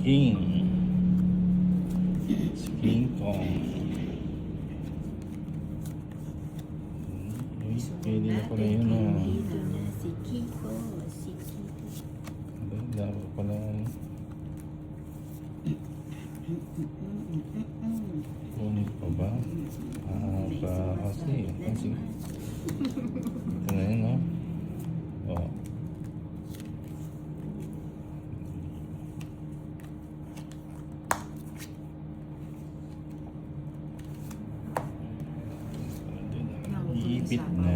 King. Si King Kong. Uy, pwede na pala yun ah. Si Kiko. Si Kiko. Dapat pala. Kunin pa ba? Kasi. Ito na yun, no? Oh. Iipit na.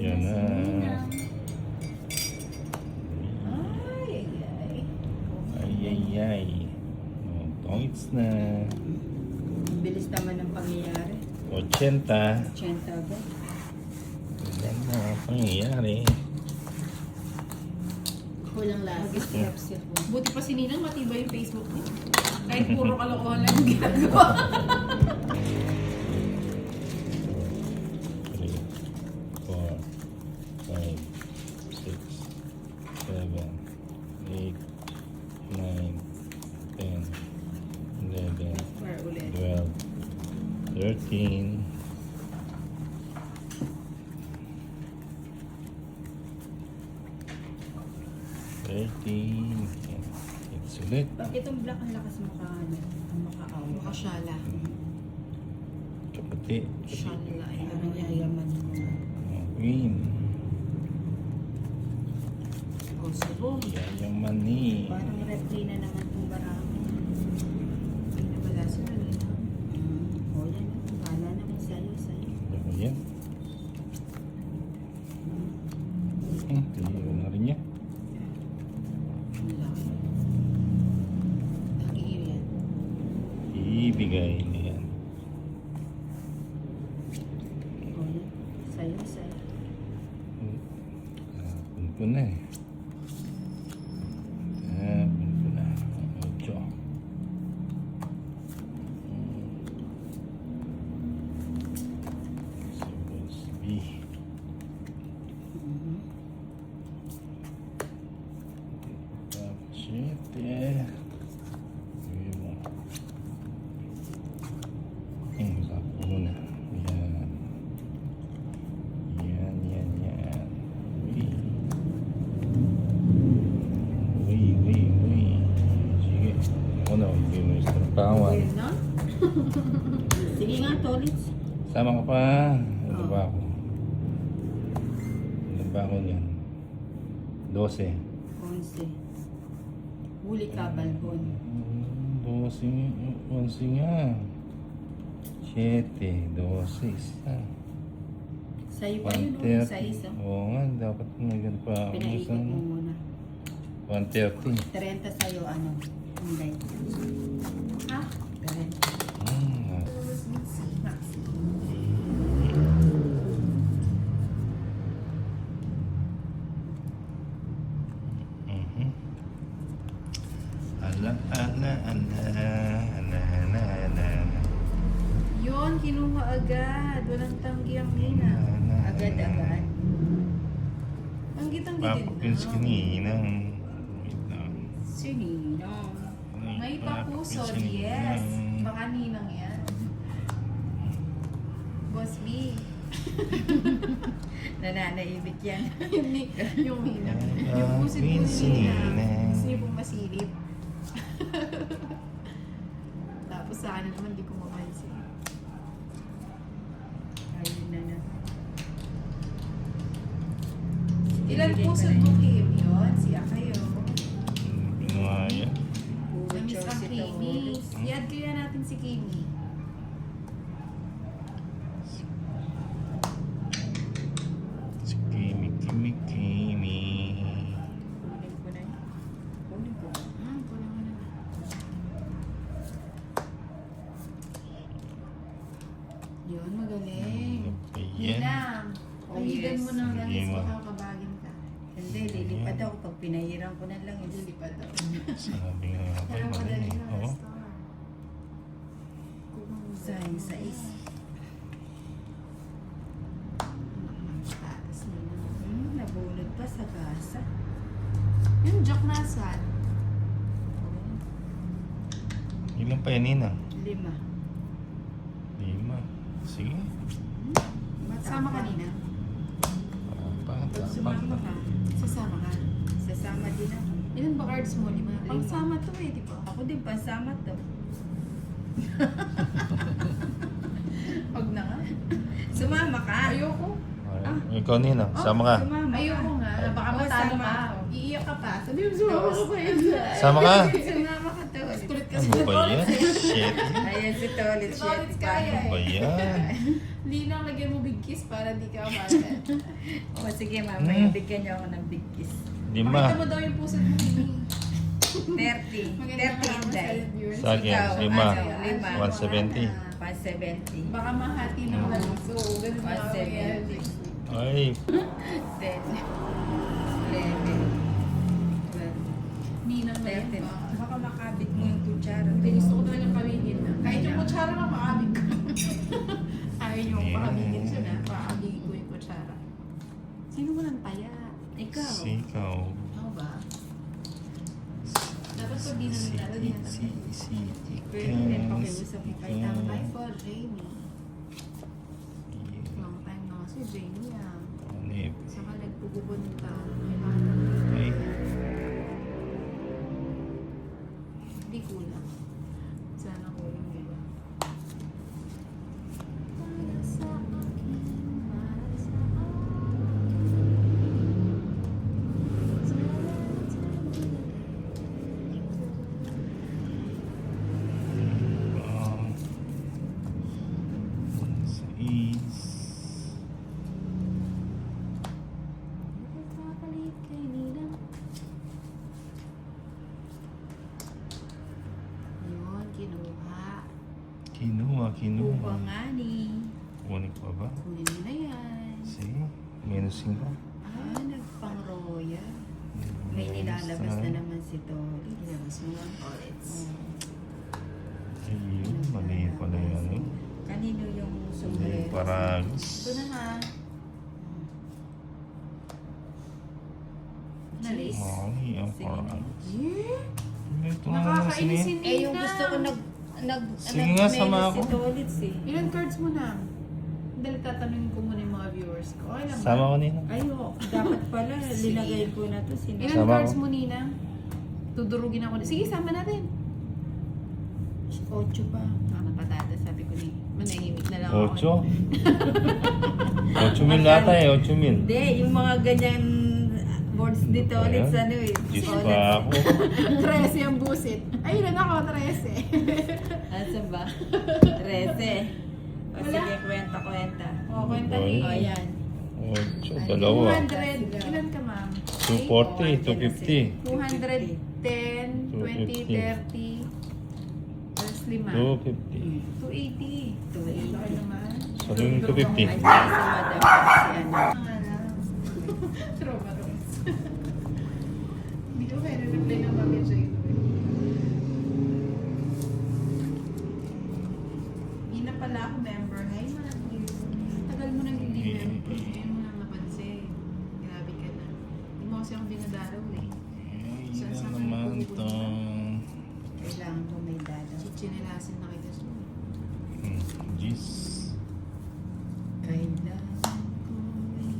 Yan na. Ay. Oh, tongits na. Bilis naman ng pangyayari. 80. 80 agad. Yan na pangyayari. Kulang lagi. Buti pa si Ninang matibay yung Facebook niya. Kahit puro kalokohan lang yung ginagawa. 3, 4, 5, 6, 7, 8, 9, 10, 11, Where ulit? 12, 13, 13. It's ulit. Bakit itong black ang lakas makaawa? Makasyala. Kapati. Syala. Parang yayaman mo. Queen. O, subo. Yayaman ni. Parang repli na naman itong barami. Ay, nawala si Ninang. O, yan. Wala naman sa'yo. Ano yan? Hindi ko na rin yan. Ibigay niya. O, yan. Sa'yo. Tapon ko na eh. Tapon ko na. 8. Symbols B. Tapos 7. Sapo muna. Yan. Uy. Sige. Ako na, ibigay mo yung trapawan. Ayun na. Sige nga, Tolits. Sama ka pa. Ano ba ako? Ano ba ako niyan? 12. 11. Huli ka, Balbon. 11 nga. 7, 12, isa. Sa'yo pa yun, 130. sa isa. Oo nga, dapat nagyan pa ako. Pinaikot mo muna. 130. 30 sa'yo, ano? Hindi. Ha? 30. Maxi. Yun, kinuha agad. Walang tanggi ang Ninang. Agad-agad. Ang gitang-gitin Papapins kanina. Wait lang. Si Ninong. May papuso, yes. Baka Ninang yan. Boss B. Nananaibit yan. yung Ninang. Yung pusit-pusit Si Ninang. Ninang. Gusto niyo pong masilip. Tapos sa akin naman, di ko mapansin. Ayun na na. Ilan pusot mo, Kim? Yun, si Akayo. Ginawa yan. Namiss ang Kimi. I-add kaya natin si Kimi. Si Kimi. Kunin ko na yun. Kunin ko. Kulang mo na. Yun, magaling. Yan. Ninang, pahigan mo ng langis, Sige mo. makakabagin ka. Hindi, lilipad ako. Pag pinahiram ko na lang yun. Lilipad daw. Sabi nga ba, Pero madali magaling. na, Oo. star. Sais. Tatas Ninang. Nabulot Nasa? Yung joke nasan? Ilan pa yan, Nina? 5. 5. Sige. Sama kanina? Pag sumama ka, Sasama ka? sasama din ako. Ilan ba cards mo? 5? Pangsama to eh, di ba? Ako din pansama to. Pag na nga. Sumama ka. Ayoko. Ikaw, Nina. Sama ka. Sumama Ayoko nga. Baka Oo, matalo sama ka. ako. Iiyak ka pa. Sabi mo, sumama ka pa yun. Sama ka. Sumama ka to. Kulit kasi Ano ba yan? Shit. Ayan si Tolit. Si Tolit kaya Ano ba yan? Linang, lagyan mo big kiss para di ka umalat. O sige, mamaya bigyan niyo ako ng big kiss. 5. Pakita mo daw yung puso mo. 30. 30 inday. Sa akin, Ikaw, 5. ano, 170. 170. Baka mahati ng so ganun na ako yan. 170. Ay, 10. 11. 12. Ninang na yan. 13. Baka makabit mo yung kutsara. Hindi, gusto ko talagang pamigin na. Kahit yung kutsara na maamig ko. Ayaw nyo pakamigin siya na. Paamigin ko yung kutsara. Sino mo nang taya? Ikaw. sikaw. Ako ba? Dapat pag di na nagtalo, di na Pero may pakiusap mo kay Hi Tambay. po, Jamie. Long time na kasi Jamie ah. Anip. Saka nagpupubunta. Ay, Hindi kulang. Sana kulang diba? Para sa akin, para sa um, 6. Nagpapalit kay Ninang. Yun, kinuha. Kinuha. Upa nga ni. Kunin ko ba? Kunin mo na yan. Sige. Minus 5. Ah, nagpang-royal. May nilalabas na naman si Tolit. Ilabas mo lang ulit. Ayun, mali pala yan. eh. Kanino yung Mali sombrero? paragos. Ito na ha. Nalis. Mali ang Sige. paragos. Yeah. Ito nga naman Nakakainis si si Eh, yung gusto ko Sige nga, sama nag-menu ako. si Tolit eh. Ilan cards mo na? Dahil tatanungin ko muna yung mga viewers ko. Okay lang ba? Sama ko, Nina. Ayo, dapat pala linagay ko na to. Ilan Sama cards ko. mo, Nina? Tudurugin ako. Sige, sama natin. 8 pa. Mga patata, sabi ko ni. Manahimik na lang ako. 8 mil lata eh, 8 mil. Hindi, yung mga ganyan boards ni Tolit Ayan. sa ano eh. Diyos Tolit. pa ako. 13 ang busit. Ayun na ako, 13. Asan ba? 13. O Wala. sige, kwenta. O, kwenta Boy. ni. O yan. 8, dalawa. 200. Ilan ka, ma'am? 240, 250. 210, 20, 30. Plus 5. 250. 280. 280. Okay naman. Sabi mo 250. Ay, si Madam kasi ano. Trauma rin. Hindi ko kaya na-reply ng bagay sa'yo. Hindi na pala ako member. Hi, Matthew. Tagal mo nang hindi member. Ngayon mo lang napansin. Grabe ka na. Hindi mo kasi ako binadaraw eh. Ay, Saan na sa naman kayo to. Kailangan ko may dada. Chichinelasin na kita sa Jeez. Kailangan ko may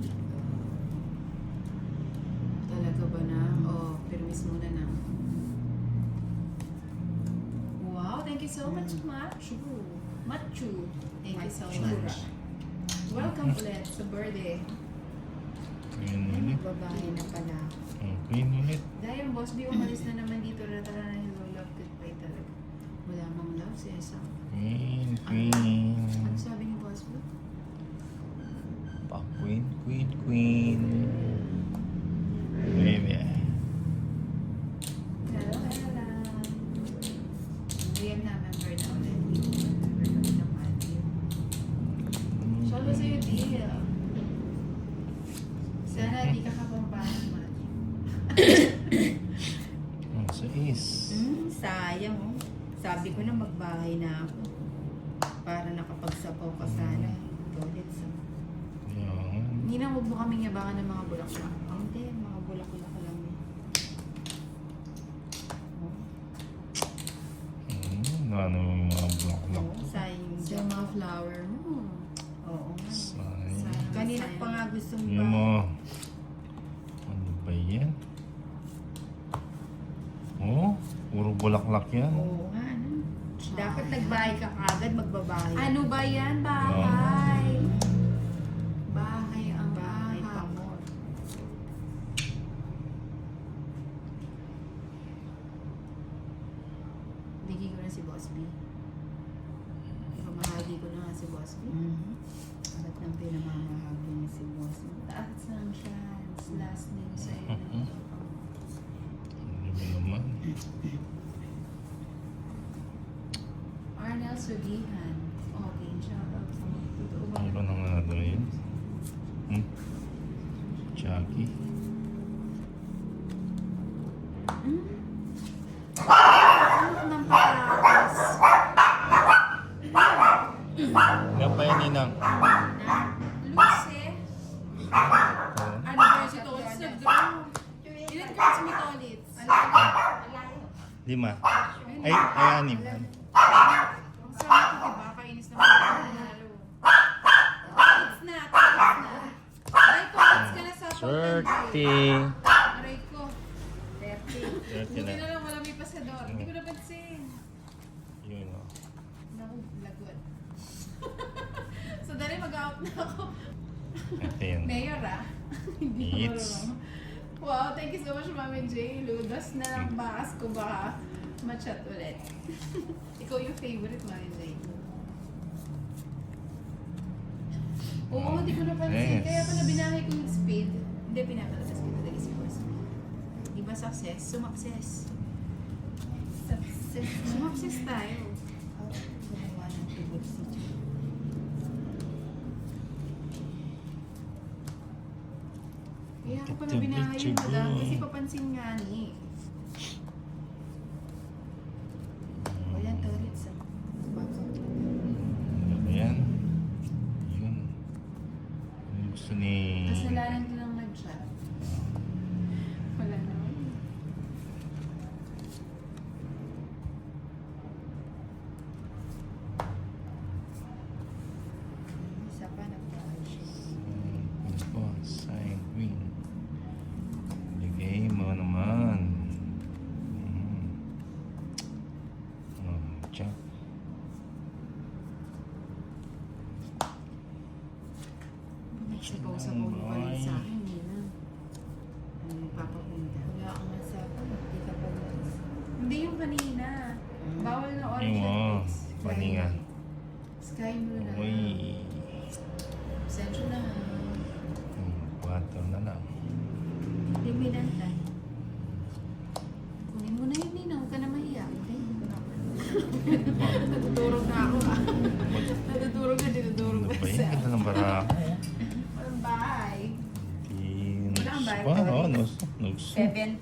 Talaga ba na? O, permis muna na. Wow, thank you so much, Machu. Machu. Thank you so much. Welcome ulit sa birthday. Queen Ay, ulit. babae na pala ako. Queen ulit. Dahil yung boss, di umalis na naman dito na talaga na yung love goodbye talaga. Wala mang love, Cesa. Queen. Ano sabi ni boss mo? Pa queen. Baby. Hello, hello. Rian na, member na ulit. Member na ulit ng Matthew. Shout out sa'yo, deal. Sana di ka kapampahan, Matthew. Sa is. Sayang oh. Sabi ko na magbahay na ako. Para nakapagsapaw ka sana. Tolit sa... Yan. Nina, huwag mo kaming yabangan ng mga bulaklak. Hindi, mga bulaklak lang eh. Oh, Ano yung mga bulaklak? sayang yung Sa mga flower mo. Oo nga. Sayang. Kanina pa nga gustong Yung mo. Ano ba yan? Oh, puro bulaklak yan. Oo nga, ano. Dapat nagbahay ka kagad, magbabahay. Ano ba yan? Bahay. Bahay ang Bahay ahak. pamor. Bigay ko na si Boss B. Pamahagi ko na nga si Boss B. Ba't nang pinamamahagi niya si Boss B? Taas ng chance. Last name sa'yo na. Ano ba naman? Arnel Sugihan. Okay, shoutout sa mga totoo ba? Ano na nga daw yun? Chucky. Ano nang patatas? Yan pa yan, Ninang. Luce? Oh. Ano ba yun si Tolits? Nag-grow. Ilan cards mo Tolits? Lima. Ay, anim. Ang sarap ko, diba? Kainis naman ako nanalo. Tolits na. Ay, Tolits ka na sa Swerte. Aray ko. 30. Swerte Buti na. na lang wala may pasador. Hindi ko napansin. Yun o. Naku, lagot. So, dali mag-out na ako. Ito yun. Mayor Hindi ko It's- marunong. Wow, thank you so much, Mami J. Ludas na lang bakas ko baka ma-chat ulit. Ikaw yung favorite, Mami J. Oo, hindi ko napansin. Yes. Kaya pala binahay ko yung speed. Hindi, pinapalabas ko talaga si Boss. Iba success, sumapses. Success. Sumapses tayo. Gumawa ng tubig si Joe. Kaya ako pala Tubig, binahay yung tubig. madam kasi papansin nga ni. O yan, Torits. Ano ba yan? Yun. Ano gusto ni... Kasalanan ko lang nag-chat. Wala naman. Isa pa nagbahay siya. Ano po? Sign queen. Bigay mo naman. Oh, Jack. Nagsipaw-sapaw mo pa rin sa akin, hindi na. Ano yung papapunta? Wala kang masapan. Hindi ka pa nalis. Hindi yung kanina. Bawal na orange Yung, Netflix. paninga. Sky Blue na. Uy. Sensyo na. 4 na lang. Liminantay. Kunin mo na yun, Nina. Huwag ka na mahiya. Natutulog na ako, ah. Natutulog na, dinudurog Ano na ba yan? sa... Ganda ng barako. Walang bahay. Wala kang bayad, Pa? Tony? Oo, nagsu. 70.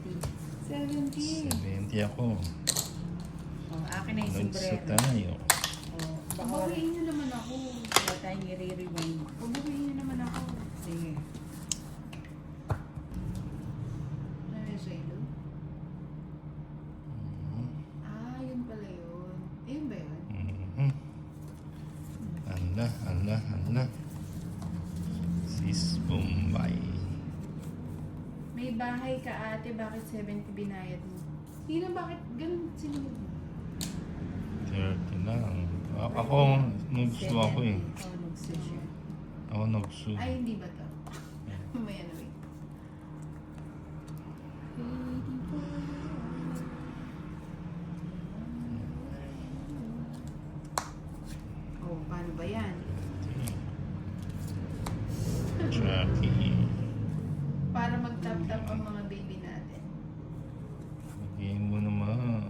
70. 70 ako. Oh, akin na yung Nagsu sombrero. tayo. Oh, baka Pabawiin niyo naman ako. wala tayong i-rewind. Pabawiin niyo naman ako. Sige. Ano yung Shaylo? Ah, yun pala yun. Ayun ba yun? Mhm. Anda. Sis Bombay. May bahay ka ate, bakit 70 binayad mo? Nina, bakit ganun sinunod mo? 30 lang. Ako, nagsu ako eh. Oh, nagsu siya. Ako nagsu. Ay, hindi ba to? Mamaya na wait. Oh, paano ba yan? Jackie. Para mag-tap-tap ang mga baby natin. Bigay mo naman.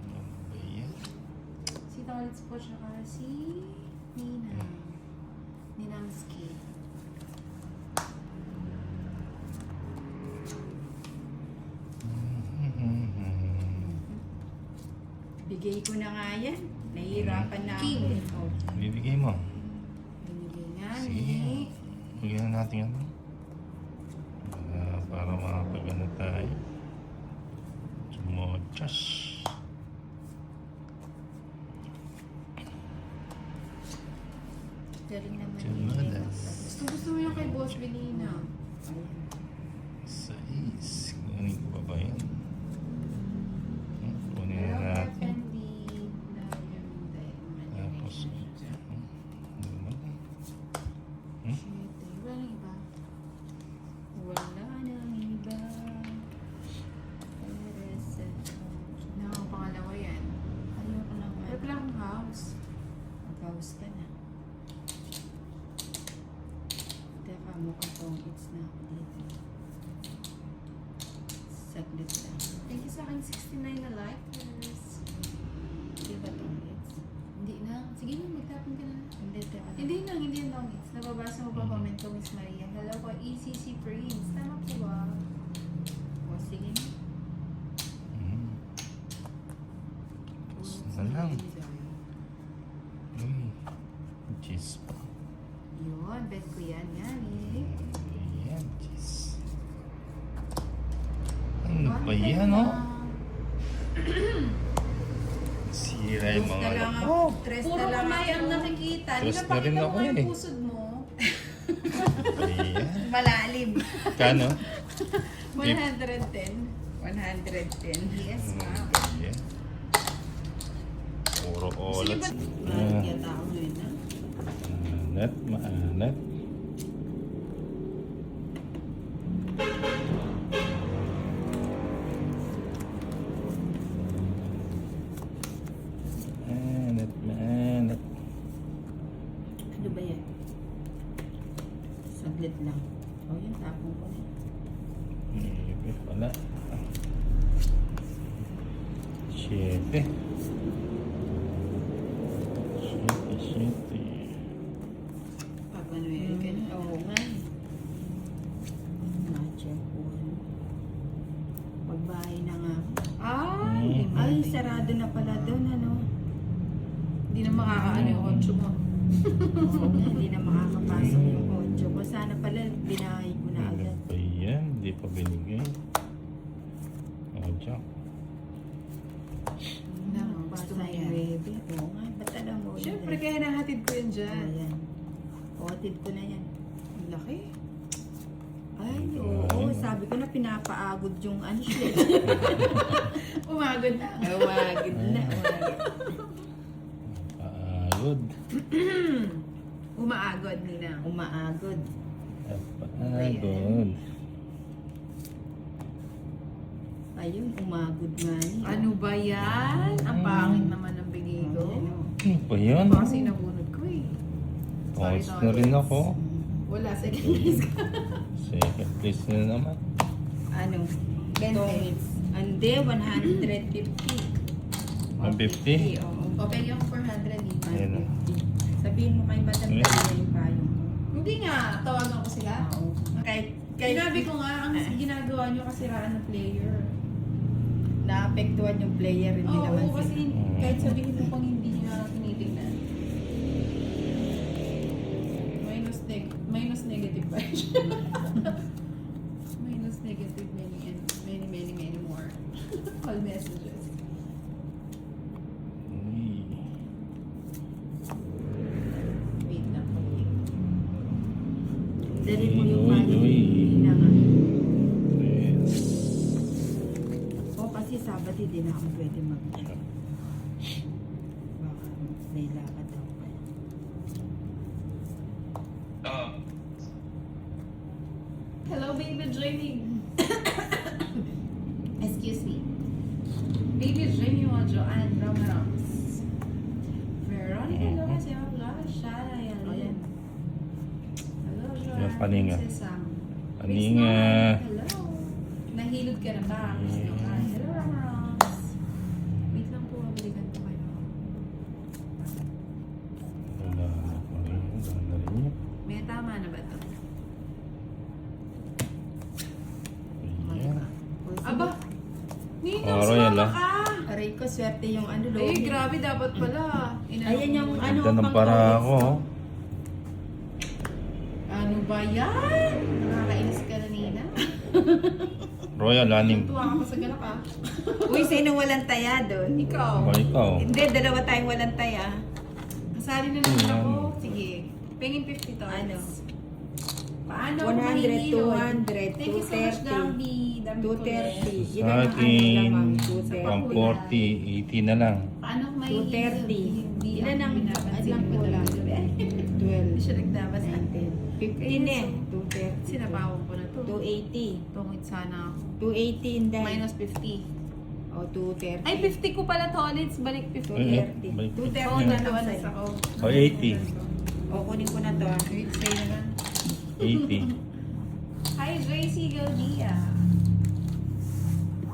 Ano ba yan? Si Tolits po, tsaka si Ninang. Ninangski. Bigay ko na nga yan. Nahihirapan na ako. King. eh. Oh, Bibigay mo. Binigay nga Sige. ni... Bigyan na natin yan. Para makapag Josh. Galing naman Tumalas. Gusto mo yung kay Boss Benina. Ayan. 6. Kunin ko pa ba yun? Kunin na natin. Tapos, Wala nang iba. Pangalawa yan. Ayoko na nga. Wala akong house. Mag-house ka na. Teka, mukhang tong it's na ako dito. Saglit lang. Thank you sa aking 69 na likers. Di ba tong it's? Hindi na. Sige na, magtapon ka na. Hindi, teka. Hindi na, hindi yung long hits. Nababasa mo pa comment ko, Miss Maria. Hello ko, ECC Prince. Tama po ba? O, sige na. Tapos na lang. Uy, cheese pa. Yun, bet ko yan. Yan eh. Ayan, cheese. Ano ba yan, oh? Sira yung mga lang anak ako. mo. Tres Puro na lang kamay ang ako. nakikita. Hindi Stress ka na rin pakita ako mo yung eh. pusod mo. Ayan. Malalim. Kano? 110. 110. Yes, ma'am. Ayan. Puro olat. Mahal ako ngayon, ha? Maalat, maalat. Maalat, maalat. Ano ba yan? Saglit lang. O, yun, tapong ko na. Siyete pala. Siyete. Siyete, siyete. Pag Manuel ka na. Oo nga. Na-check ko. Pagbahay na nga. Ay, Ay, sarado na pala doon, ano? Hindi na makakaano yung kotse mo. Oo nga, hindi na makakapasok yung kotse ko. Sana pala, binahay ko na Ano agad. pa yan? Di pa binigay. O, Jack. Gusto mo Basa yan? yung baby. Oo nga, ba't alam mo? Siyempre, kaya nahatid ko yun dyan. Ayan. Otid ko na yan. Ang laki. Ay, oo. Sabi ko na pinapaagod yung ano siya. Umagod na. Umagod na. Paagod. Umaagod, Nina. Umaagod. Paagod. Ayun, umagod nga niya. Ano ba yan? Ang pangit naman ng bigay ko. Ano? Ano ba yan? Baka kasi nabunod ko eh. Pause na rin ako. Wala, second place ka. Second place na naman. Ano? 20. Tongits. Hindi, 150. 150? Oo. O, pwede ako 400 dito. Ayan na. 150. Sabihin mo kay Madam Ayan. Talia yung payong mo. Hindi nga, tawagan ko sila. Oo. Kahit Sinabi ko nga, ang ginagawa nyo kasiraan ng player. naapektuhan yung player, hindi Oo, naman kasi sila. kahit sabihin mo pang hindi nyo tinitingnan. Minus negative pa siya. Minus negative many more. All messages. Uy. Wait lang po. Dali mo yung Uy, payong. uy. Hindi na nga. Yes. O kasi Sabado din ako pwede mag-check. Baka may lakad ako pala. Hello, baby dreaming. Excuse me. Baby dreaming wa Joanne Ramos. Veronica Lopez, hello, Shaya. Ayan. Hello, Yung Joanne. paninga. This is Sam. Paninga. Hello. Nahilod ka na ba? Gusto ka? Hello, Ramos. Wait lang po, balikan ko kayo. Wala na pa rin. Wala na rin yun. May tama na ba ito? Ayan. Aba! Ninong, Oh, Royal, sumama ah. ka! Aray ko, swerte yung ano, Ay, lobby. grabe, dapat pala. Ayan yung ano, Ganda ng pang para toilets ako. to. oh. Ano ba yan? Nakakainis ka na, Nina. Royal, anim. Tuwa ka pa sa galak ah. Uy, sino walang taya doon? Ikaw. O, ikaw. Hindi, dalawa tayong walang taya. Kasali na naman Ayan. ako. Sige. Pengin 50 to. Ano? Paano 100, ako mahihilot? 200, Thank you so much, 230. Gambi. Dami ko 230. Sa akin, pang 40, 80 na lang. Paano ako mahihilot? 230. Hindi Ilan ang binapansin ilang ko kulang? talaga. Hindi 12, siya nagdabas. 19, 15 eh. 230. Sinapawag ko na to. 280. Tungit sana ako. 280 Inday. Minus 50. O, 230. Ay, 50 ko pala tolits. Balik 50. Balik 230. Oo, 230 na nalawas lang sa'yo. ako. O, 80. O, kunin ko na to ah. Wait, say naman. 80. Hi, Gracie Gaudia.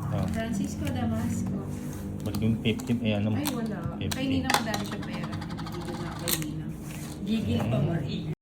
Ah, Francisco Damasco. balik yung 15, eh ano? Ay, wala. 50. Kay Nina madami siya pera. Hindi na kay Nina. Gigil pa, Marie.